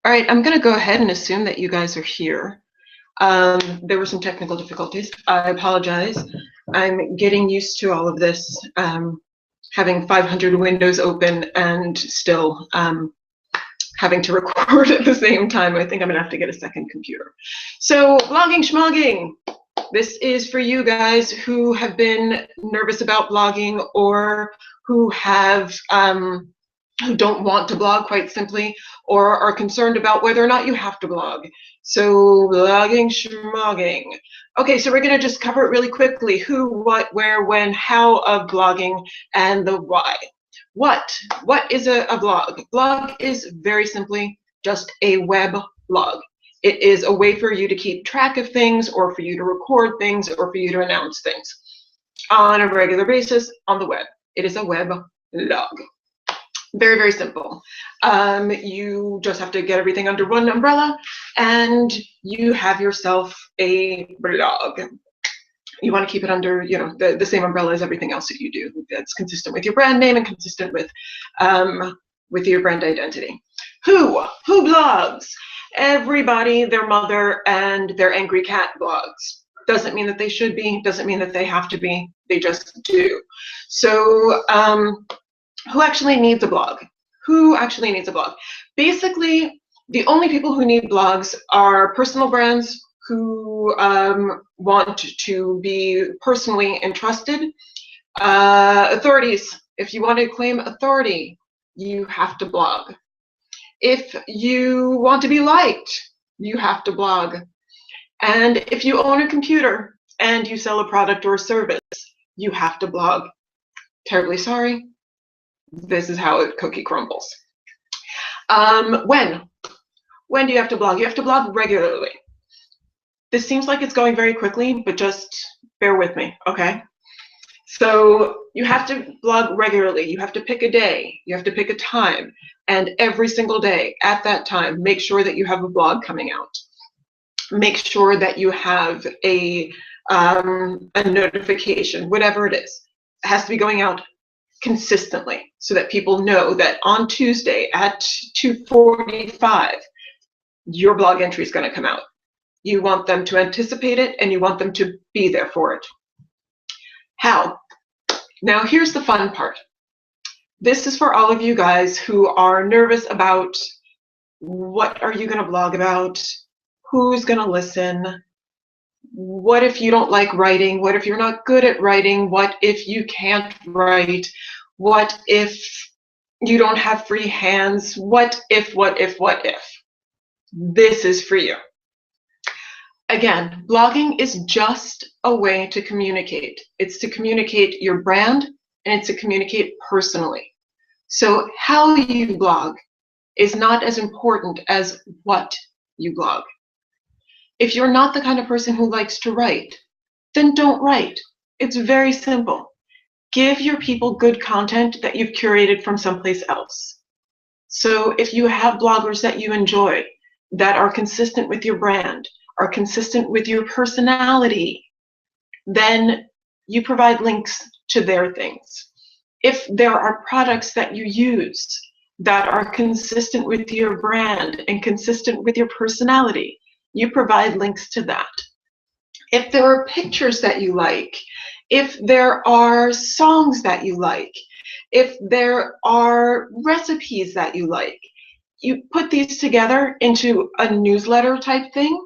All right, I'm going to go ahead and assume that you guys are here. There were some technical difficulties. I apologize. I'm getting used to all of this, having 500 windows open and still having to record at the same time. I think I'm going to have to get a second computer. So, blogging schmogging. This is for you guys who have been nervous about blogging or who have who don't want to blog, quite simply, or are concerned about whether or not you have to blog. So blogging schmogging. Okay, so we're going to just cover it really quickly. Who, what, where, when, how of blogging, and the why. What is a blog? Blog is very simply just a web blog. It is a way for you to keep track of things, or for you to record things, or for you to announce things on a regular basis on the web. It is a web blog. Very, very simple. You just have to get everything under one umbrella and you have yourself a blog. You want to keep it under, the same umbrella as everything else that you do. That's consistent with your brand name and consistent with your brand identity. Who blogs? Everybody, their mother, and their angry cat blogs. Doesn't mean that they should be, doesn't mean that they have to be, they just do. So, who actually needs a blog? Who actually needs a blog? Basically, the only people who need blogs are personal brands who want to be personally entrusted. Authorities, if you want to claim authority, you have to blog. If you want to be liked, you have to blog. And if you own a computer and you sell a product or a service, you have to blog. Terribly sorry. This is how a cookie crumbles. When do you have to blog? You have to blog regularly. This seems like it's going very quickly, but just bear with me, okay? So you have to blog regularly. You have to pick a day. You have to pick a time. And every single day at that time, make sure that you have a blog coming out. Make sure that you have a notification, whatever it is. It has to be going out consistently so that people know that on Tuesday at 2:45, your blog entry is going to come out. You want them to anticipate it and you want them to be there for it. How? Now here's the fun part. This is for all of you guys who are nervous about what are you going to blog about, who's going to listen, what if you don't like writing, what if you're not good at writing, what if you can't write, what if you don't have free hands, what if. This is for you. Again, blogging is just a way to communicate. It's to communicate your brand and it's to communicate personally. So how you blog is not as important as what you blog. If you're not the kind of person who likes to write, then don't write. It's very simple. Give your people good content that you've curated from someplace else. So if you have bloggers that you enjoy, that are consistent with your brand, are consistent with your personality, then you provide links to their things. If there are products that you use that are consistent with your brand and consistent with your personality, you provide links to that. If there are pictures that you like, if there are songs that you like, if there are recipes that you like, you put these together into a newsletter type thing.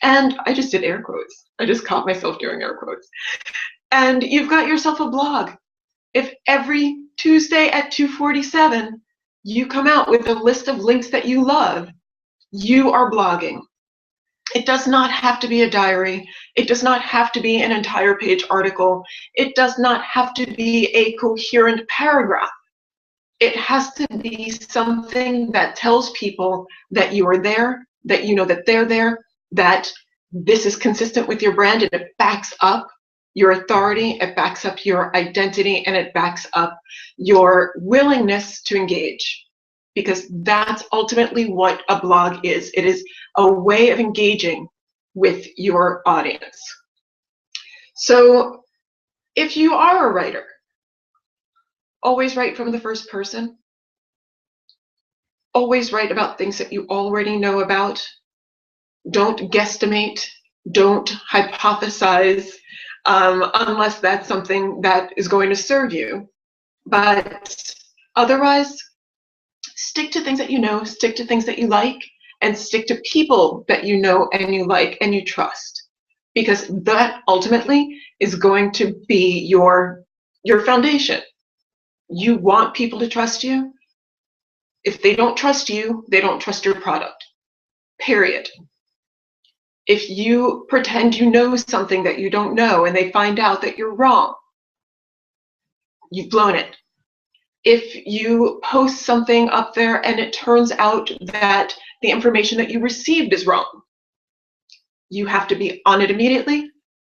And I just did air quotes. I just caught myself doing air quotes. And you've got yourself a blog. If every Tuesday at 2:47 you come out with a list of links that you love, you are blogging. It does not have to be a diary. It does not have to be an entire page article. It does not have to be a coherent paragraph. It has to be something that tells people that you are there, that you know that they're there, that this is consistent with your brand, and it backs up your authority, it backs up your identity, and it backs up your willingness to engage. Because that's ultimately what a blog is. It is a way of engaging with your audience. So if you are a writer, always write from the first person. always write about things that you already know about. Don't guesstimate, don't hypothesize, unless that's something that is going to serve you. But otherwise, stick to things that you know, stick to things that you like, and stick to people that you know and you like and you trust. Because that ultimately is going to be your foundation. You want people to trust you. If they don't trust you, they don't trust your product. Period. If you pretend you know something that you don't know and they find out that you're wrong, you've blown it. If you post something up there and it turns out that the information that you received is wrong, you have to be on it immediately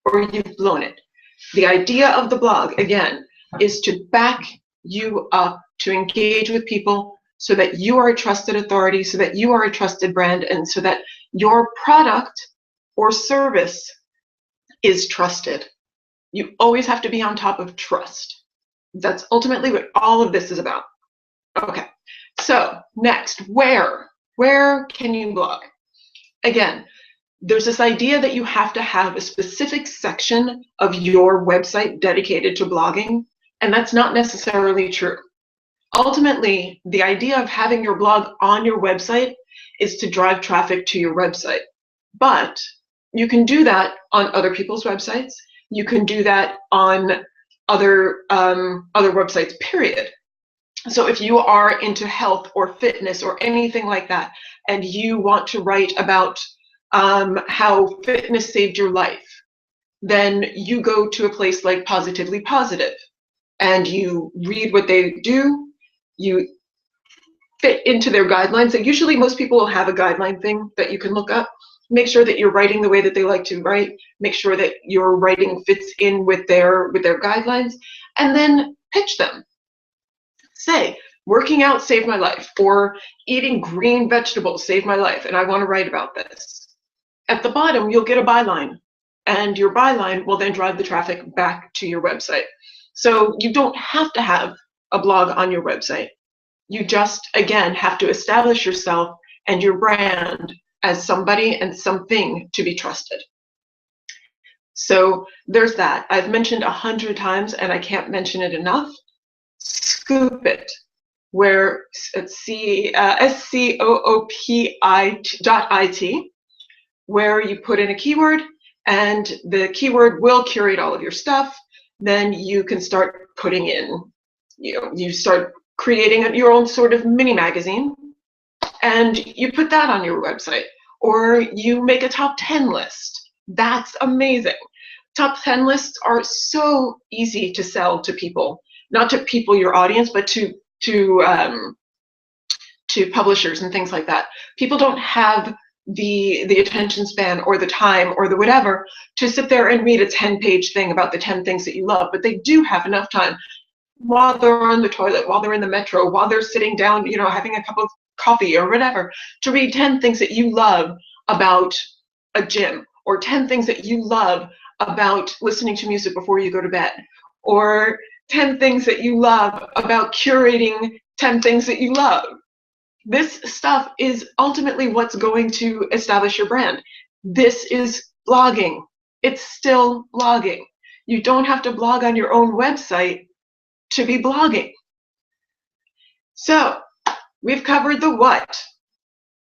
or you've blown it. The idea of the blog, again, is to back you up, to engage with people so that you are a trusted authority, so that you are a trusted brand, and so that your product or service is trusted. You always have to be on top of trust. That's ultimately what all of this is about. Okay, so next, where can you blog? Again, there's this idea that you have to have a specific section of your website dedicated to blogging, and that's not necessarily true. Ultimately, the idea of having your blog on your website is to drive traffic to your website. But you can do that on other people's websites. You can do that on other websites, period. So if you are into health or fitness or anything like that, and you want to write about how fitness saved your life, then you go to a place like Positively Positive and you read what they do, you fit into their guidelines. And usually most people will have a guideline thing that you can look up. Make sure that you're writing the way that they like to write. Make sure that your writing fits in with their guidelines, and then pitch them. Say, working out saved my life, or eating green vegetables saved my life, and I want to write about this. At the bottom, you'll get a byline, and your byline will then drive the traffic back to your website. So you don't have to have a blog on your website. You just, again, have to establish yourself and your brand as somebody and something to be trusted. So there's that. I've mentioned 100 times, and I can't mention it enough. Scoop it, where it's SCOOPI.IT, where you put in a keyword, and the keyword will curate all of your stuff. Then you can start putting in, you start creating your own sort of mini magazine, and you put that on your website. Or you make a top 10 list. That's amazing. Top 10 lists are so easy to sell to people, not to people, your audience, but to publishers and things like that. People don't have the attention span or the time or the whatever to sit there and read a 10-page thing about the 10 things that you love, but they do have enough time while they're on the toilet, while they're in the metro, while they're sitting down, having a cup of coffee or whatever, to read 10 things that you love about a gym, or 10 things that you love about listening to music before you go to bed, or 10 things that you love about curating 10 things that you love. This stuff is ultimately what's going to establish your brand. This is blogging. It's still blogging. You don't have to blog on your own website to be blogging. So we've covered the what.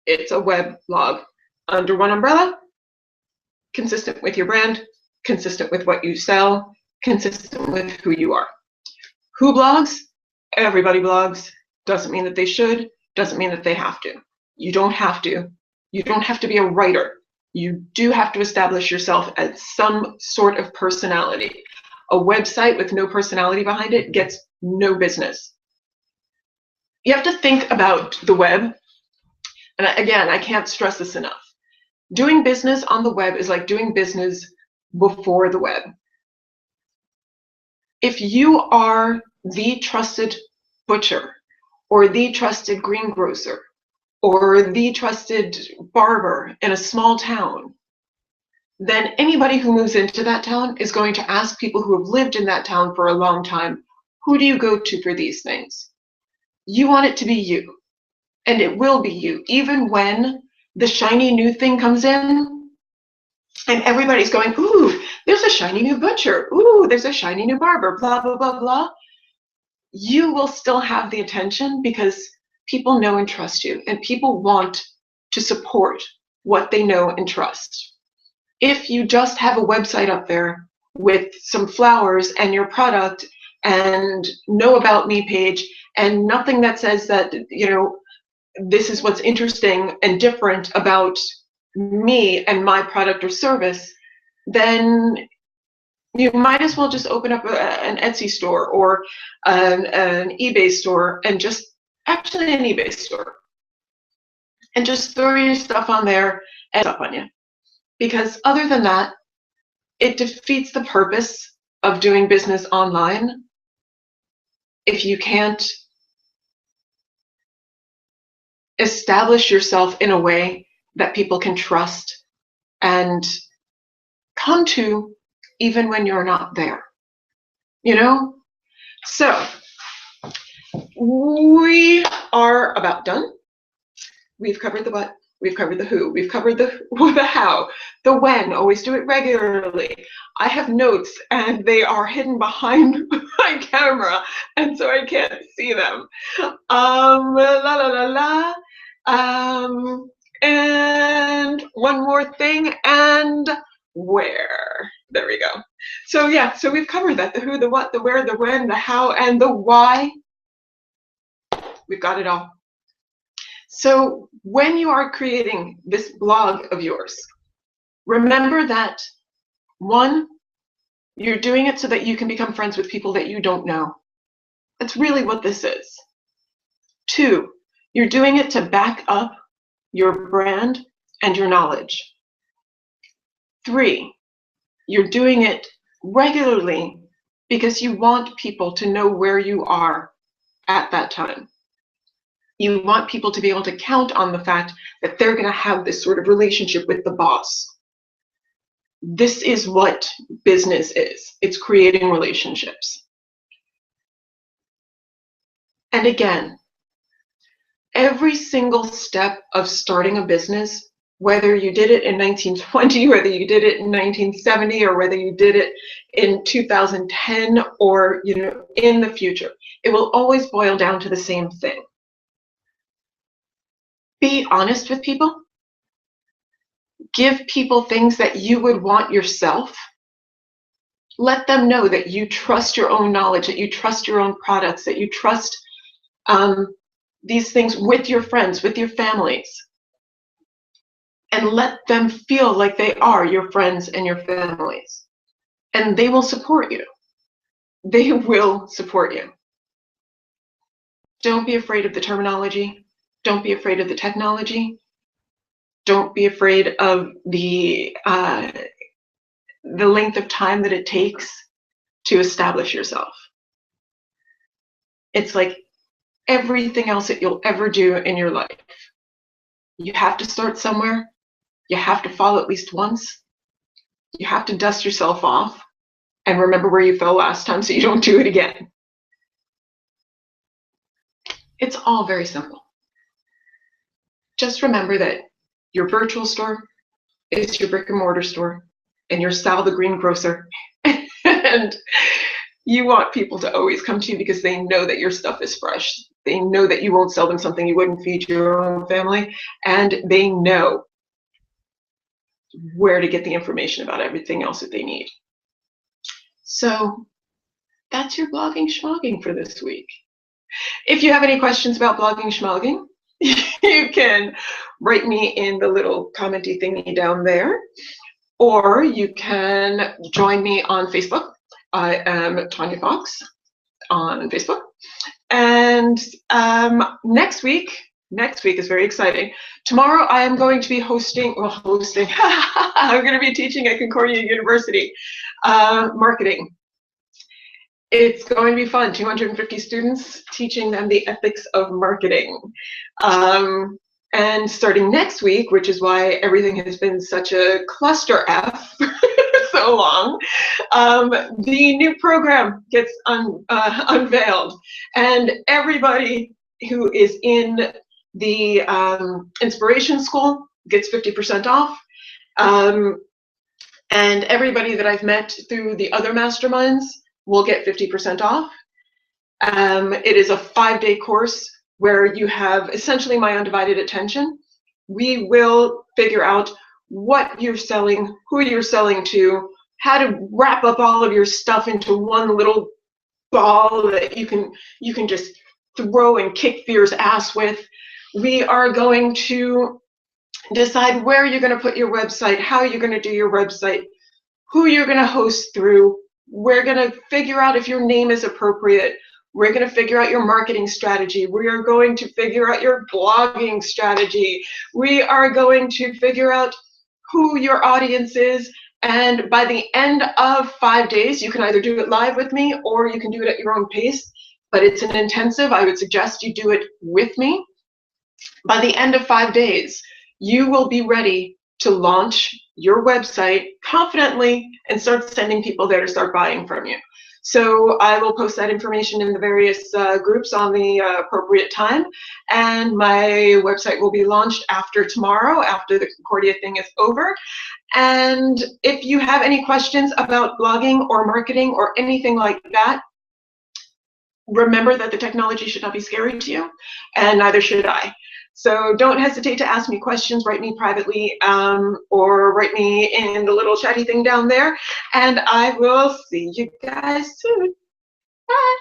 It's a web blog under one umbrella, consistent with your brand, consistent with what you sell, consistent with who you are. Who blogs? Everybody blogs. Doesn't mean that they should, doesn't mean that they have to. You don't have to. You don't have to be a writer. You do have to establish yourself as some sort of personality. A website with no personality behind it gets no business. You have to think about the web, and again, I can't stress this enough. Doing business on the web is like doing business before the web. If you are the trusted butcher, or the trusted greengrocer, or the trusted barber in a small town, then anybody who moves into that town is going to ask people who have lived in that town for a long time, who do you go to for these things? You want it to be you. and it will be you. Even when the shiny new thing comes in and everybody's going, ooh, there's a shiny new butcher, ooh, there's a shiny new barber, blah, blah, blah, blah, you will still have the attention because people know and trust you, and people want to support what they know and trust. If you just have a website up there with some flowers and your product and no about me page and nothing that says that, you know, this is what's interesting and different about me and my product or service, then you might as well just open up an Etsy store or an eBay store, and just actually an eBay store, and just throw your stuff on there and up on you. Because other than that, it defeats the purpose of doing business online if you can't establish yourself in a way that people can trust and come to even when you're not there, you know? So we are about done. We've covered the what, we've covered the who, we've covered the how, the when, always do it regularly. I have notes and they are hidden behind my camera, and so I can't see them. La la la la. And one more thing, and where. There we go. So yeah, so we've covered that, the who, the what, the where, the when, the how, and the why. We've got it all. So when you are creating this blog of yours, remember that, one, you're doing it so that you can become friends with people that you don't know. That's really what this is. Two, you're doing it to back up your brand and your knowledge. Three, you're doing it regularly because you want people to know where you are at that time. You want people to be able to count on the fact that they're going to have this sort of relationship with the boss. This is what business is. It's creating relationships. And again, every single step of starting a business, whether you did it in 1920, whether you did it in 1970, or whether you did it in 2010, or, you know, in the future, it will always boil down to the same thing. Be honest with people. Give people things that you would want yourself. Let them know that you trust your own knowledge, that you trust your own products, that you trust these things with your friends, with your families. And let them feel like they are your friends and your families. And they will support you. They will support you. Don't be afraid of the terminology. Don't be afraid of the technology. Don't be afraid of the length of time that it takes to establish yourself. It's like everything else that you'll ever do in your life. You have to start somewhere. You have to fall at least once. You have to dust yourself off and remember where you fell last time so you don't do it again. It's all very simple. Just remember that your virtual store is your brick and mortar store, and you're Sal the greengrocer. And you want people to always come to you because they know that your stuff is fresh. They know that you won't sell them something you wouldn't feed your own family, and they know where to get the information about everything else that they need. So that's your blogging schmogging for this week. If you have any questions about blogging schmogging, you can write me in the little commenty thingy down there, or you can join me on Facebook. I am Tanya Fox on Facebook. And next week is very exciting. Tomorrow I am going to be hosting, I'm going to be teaching at Concordia University marketing. It's going to be fun. 250 students, teaching them the ethics of marketing. And starting next week, which is why everything has been such a cluster F so long, the new program gets unveiled. And everybody who is in The Inspiration School gets 50% off. And everybody that I've met through the other masterminds will get 50% off. It is a 5-day course where you have essentially my undivided attention. We will figure out what you're selling, who you're selling to, how to wrap up all of your stuff into one little ball that you can just throw and kick fear's ass with. We are going to decide where you're going to put your website, how you're going to do your website, who you're going to host through. We're going to figure out if your name is appropriate. We're going to figure out your marketing strategy. We are going to figure out your blogging strategy. We are going to figure out who your audience is. And by the end of 5 days, you can either do it live with me or you can do it at your own pace. But it's an intensive. I would suggest you do it with me. By the end of 5 days, you will be ready to launch your website confidently and start sending people there to start buying from you. So I will post that information in the various groups on the appropriate time, and my website will be launched after tomorrow, after the Concordia thing is over. And if you have any questions about blogging or marketing or anything like that, remember that the technology should not be scary to you, and neither should I. So don't hesitate to ask me questions, write me privately, or write me in the little chatty thing down there, and I will see you guys soon. Bye.